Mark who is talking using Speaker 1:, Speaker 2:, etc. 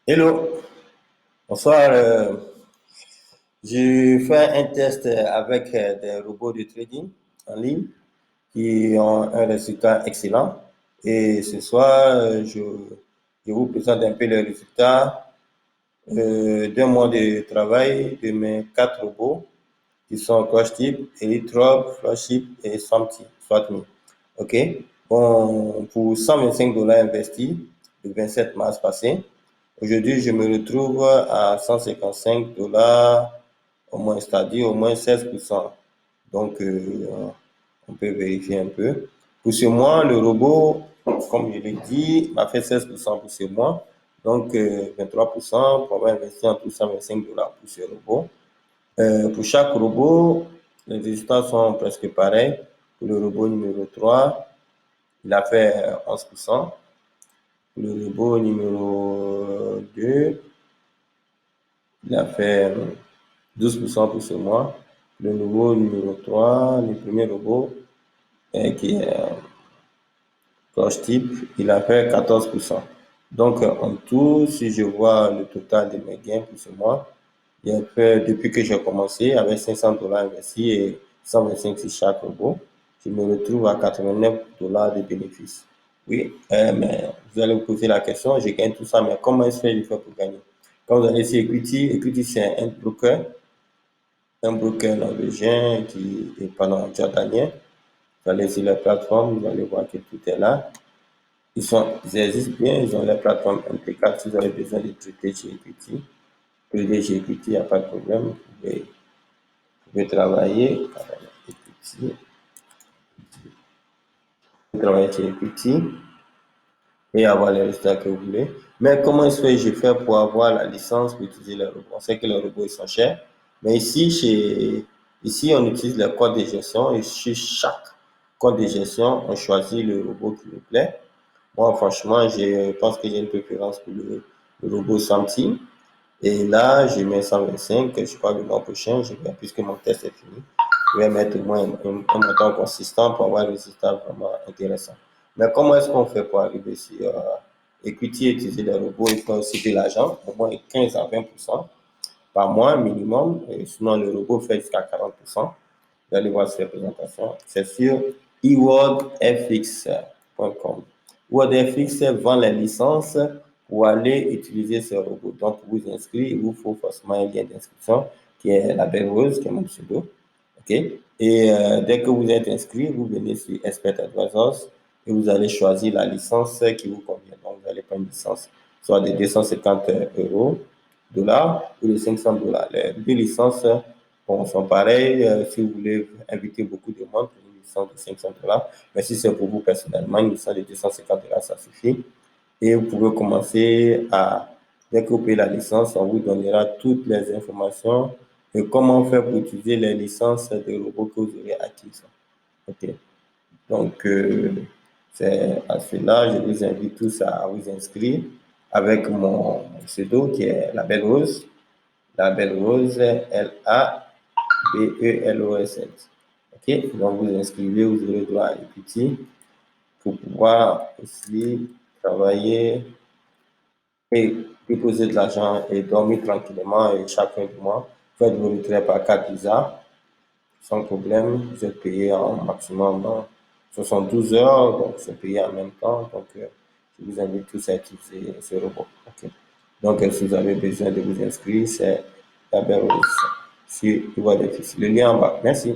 Speaker 1: Hello, bonsoir. Je fais un test avec des robots de trading en ligne qui ont un résultat excellent. Et ce soir, je vous présente un peu les résultats d'un mois de travail de mes quatre robots qui sont CrossTip, Elytra, Flowship et SwapMe. OK? Bon, pour 125 dollars investis le 27 mars passé, aujourd'hui, je me retrouve à 155 dollars au moins, c'est-à-dire au moins 16%. Donc, on peut vérifier un peu. Pour ce mois, le robot, comme je l'ai dit, m'a fait 16% pour ce mois. Donc, 23% pour avoir investi en tout 125 dollars pour ce robot. Pour chaque robot, les résultats sont presque pareils. Pour le robot numéro 3, il a fait 11%. Pour le robot numéro 2, il a fait 12% pour ce mois. Le nouveau numéro 3, le premier robot, qui est Coach Type, il a fait 14%. Donc, en tout, si je vois le total de mes gains pour ce mois, j'ai fait, depuis que j'ai commencé, avec 500 dollars investis et 125 sur chaque robot, je me retrouve à 89 dollars de bénéfices. Oui, mais vous allez vous poser la question, je gagne tout ça, mais comment est-ce que je fais pour gagner? Quand vous allez sur Equity, Equity c'est un broker norvégien qui est pendant jordanien. Vous allez sur la plateforme, vous allez voir que tout est là. Ils existent bien, ils ont la plateforme impeccable. Si vous avez besoin de traiter chez Equity, trader chez Equity, il n'y a pas de problème. Pouvez travailler avec Equity, vous pouvez travailler chez Equity et avoir les résultats que vous voulez. Mais comment est-ce que je fais pour avoir la licence pour utiliser les robots? On sait que les robots ils sont chers, mais ici on utilise les codes de gestion et sur chaque code de gestion, on choisit le robot qui nous plaît. Moi, franchement, je pense que j'ai une préférence pour le robot Samsung. Et là, je mets 125, je crois que le mois prochain, puisque mon test est fini, je vais mettre au moins un montant consistant pour avoir un résultat vraiment intéressant. Mais comment est-ce qu'on fait pour arriver sur Equity et utiliser les robots? Il faut aussi de l'argent, au moins 15 à 20% par mois minimum. Et sinon, le robot fait jusqu'à 40%. Vous allez voir ces présentations. C'est sur eworldfx.com. WorldFX vend les licences pour aller utiliser ce robot. Donc, pour vous inscrire, il vous faut forcément un lien d'inscription qui est la belle rose, qui est mon pseudo. OK? Et dès que vous êtes inscrit, vous venez sur Expert Advisors et vous allez choisir la licence qui vous convient. Donc, vous allez prendre une licence soit de 250 euros, dollars ou de 500 dollars. Les deux licences sont pareilles. Si vous voulez inviter beaucoup de monde, une licence de 500 dollars. Mais si c'est pour vous personnellement, une licence de 250 dollars, ça suffit. Et vous pouvez commencer dès que vous payez la licence, on vous donnera toutes les informations de comment faire pour utiliser les licences de robots que vous aurez acquises. OK. Donc, c'est à cela, je vous invite tous à vous inscrire avec mon pseudo qui est La Belle Rose. La Belle Rose, LABELOSS. OK. Donc, vous inscrivez, vous aurez droit à Equity pour pouvoir aussi travailler et déposer de l'argent et dormir tranquillement et chacun du mois. Faites vos retraits par carte Visa sans problème. Vous êtes payé en maximum 72 heures, donc c'est payé en même temps. Donc, je vous invite tous à utiliser ce robot. OK. Donc, si vous avez besoin de vous inscrire, c'est la belle sur le lien en bas. Merci.